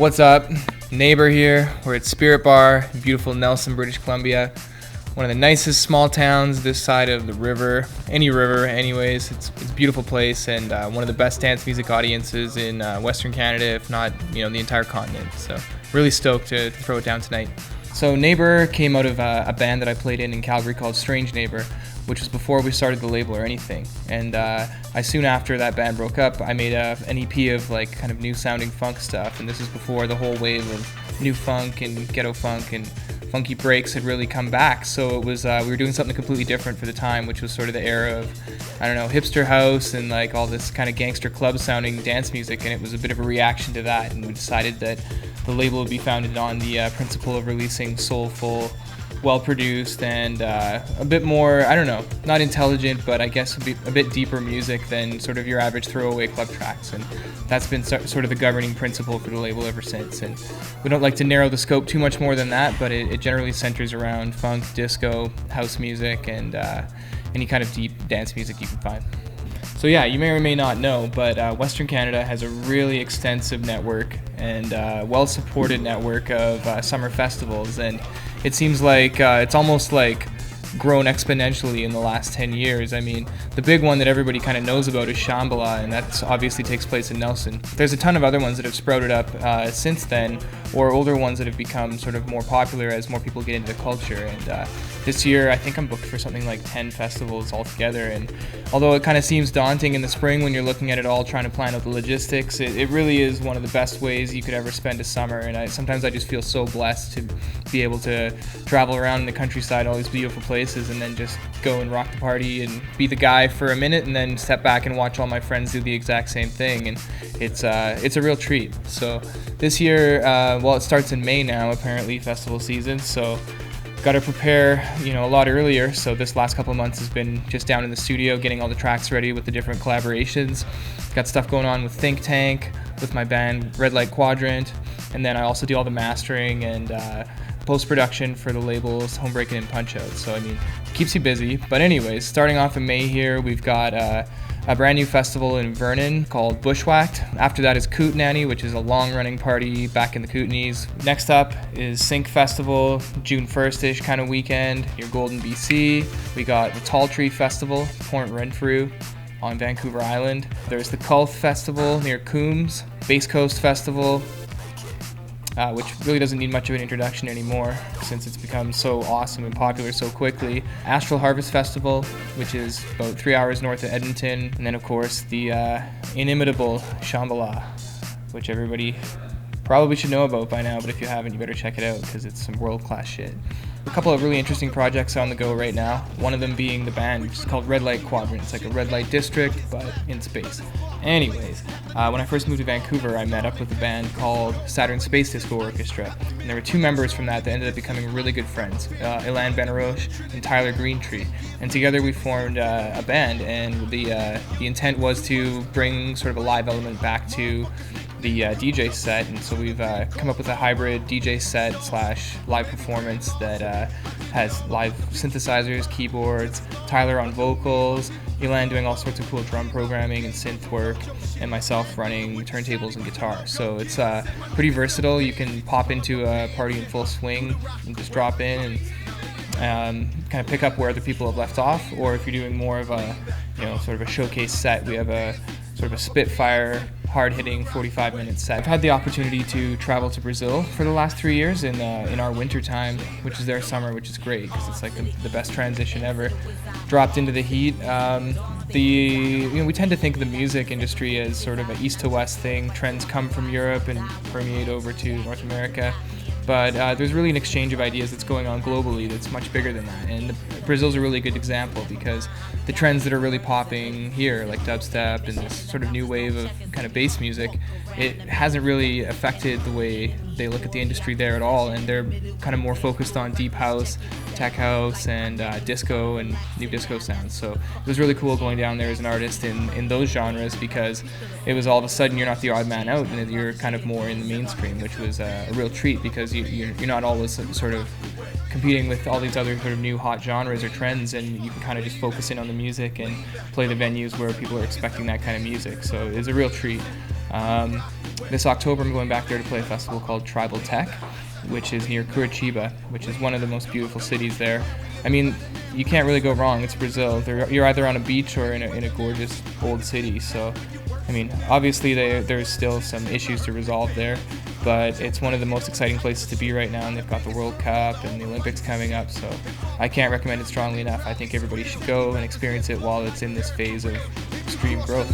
What's up? Neighbour here. We're at Spirit Bar in beautiful Nelson, British Columbia. One of the nicest small towns this side of the river. Any river, anyways. It's a beautiful place and one of the best dance music audiences in Western Canada, if not, the entire continent. So really stoked to throw it down tonight. So Neighbour came out of a band that I played in Calgary called Strange Neighbour, which was before we started the label or anything. And I soon after that band broke up, I made an EP of like kind of new sounding funk stuff. And this is before the whole wave of new funk and ghetto funk and funky breaks had really come back. So it was we were doing something completely different for the time, which was sort of the era of, hipster house and like all this kind of gangster club sounding dance music. And it was a bit of a reaction to that. And we decided that the label would be founded on the principle of releasing soulful, well-produced and a bit more, not intelligent, but I guess a bit deeper music than sort of your average throwaway club tracks. And that's been sort of the governing principle for the label ever since. And we don't like to narrow the scope too much more than that, but it generally centers around funk, disco, house music, and any kind of deep dance music you can find. So yeah, you may or may not know, but Western Canada has a really extensive network and well-supported network of summer festivals, and it seems like it's almost like grown exponentially in the last 10 years. I mean, the big one that everybody kind of knows about is Shambhala, and that obviously takes place in Nelson. There's a ton of other ones that have sprouted up since then, or older ones that have become sort of more popular as more people get into the culture. And this year, I think I'm booked for something like 10 festivals altogether. And although it kind of seems daunting in the spring when you're looking at it all, trying to plan out the logistics, it really is one of the best ways you could ever spend a summer. And sometimes I just feel so blessed to be able to travel around in the countryside, all these beautiful places, and then just go and rock the party and be the guy for a minute, and then step back and watch all my friends do the exact same thing. And it's a real treat. So this year, it starts in May now, apparently, festival season. So got to prepare, a lot earlier. So this last couple of months has been just down in the studio getting all the tracks ready with the different collaborations. Got stuff going on with Think Tank, with my band Red Light Quadrant, and then I also do all the mastering and post-production for the labels Homebreaking and Punch Out. So it keeps you busy. But anyways, starting off in May here, we've got a brand new festival in Vernon called Bushwhacked. After that is Kootenanny, which is a long-running party back in the Kootenays. Next up is Sync Festival, June 1st-ish kind of weekend near Golden, BC. We got the Tall Tree Festival, Port Renfrew on Vancouver Island. There's the Culth Festival near Coombs, Base Coast Festival, which really doesn't need much of an introduction anymore since it's become so awesome and popular so quickly. Astral Harvest Festival, which is about 3 hours north of Edmonton. And then, of course, the inimitable Shambhala, which everybody probably should know about by now, but if you haven't, you better check it out because it's some world-class shit. A couple of really interesting projects on the go right now, one of them being the band, which is called Red Light Quadrant. It's like a red light district, but in space. Anyways, when I first moved to Vancouver, I met up with a band called Saturn Space Disco Orchestra, and there were two members from that ended up becoming really good friends, Ilan Benaroche and Tyler Greentree, and together we formed a band, and the intent was to bring sort of a live element back to the DJ set, and so we've come up with a hybrid DJ set / live performance that has live synthesizers, keyboards, Tyler on vocals, Elan doing all sorts of cool drum programming and synth work, and myself running turntables and guitar. So it's pretty versatile. You can pop into a party in full swing and just drop in and kind of pick up where other people have left off, or if you're doing more of a sort of a showcase set, we have a sort of a Spitfire hard-hitting 45-minute set. I've had the opportunity to travel to Brazil for the last 3 years in our winter time, which is their summer, which is great because it's like the best transition ever. Dropped into the heat. We tend to think of the music industry as sort of an east to west thing. Trends come from Europe and permeate over to North America. But there's really an exchange of ideas that's going on globally that's much bigger than that. And Brazil's a really good example because the trends that are really popping here, like dubstep and this sort of new wave of kind of bass music, it hasn't really affected the way they look at the industry there at all, and they're kind of more focused on deep house, tech house, and disco and new disco sounds. So it was really cool going down there as an artist in those genres, because it was all of a sudden you're not the odd man out, and you're kind of more in the mainstream, which was a real treat, because you're not always sort of competing with all these other sort of new hot genres or trends, and you can kind of just focus in on the music and play the venues where people are expecting that kind of music. So it was a real treat. This October I'm going back there to play a festival called Tribal Tech, which is near Curitiba, which is one of the most beautiful cities there. I mean, you can't really go wrong. It's Brazil. You're either on a beach or in a gorgeous old city. So, I mean, obviously there's still some issues to resolve there, but it's one of the most exciting places to be right now, and they've got the World Cup and the Olympics coming up, so I can't recommend it strongly enough. I think everybody should go and experience it while it's in this phase of extreme growth.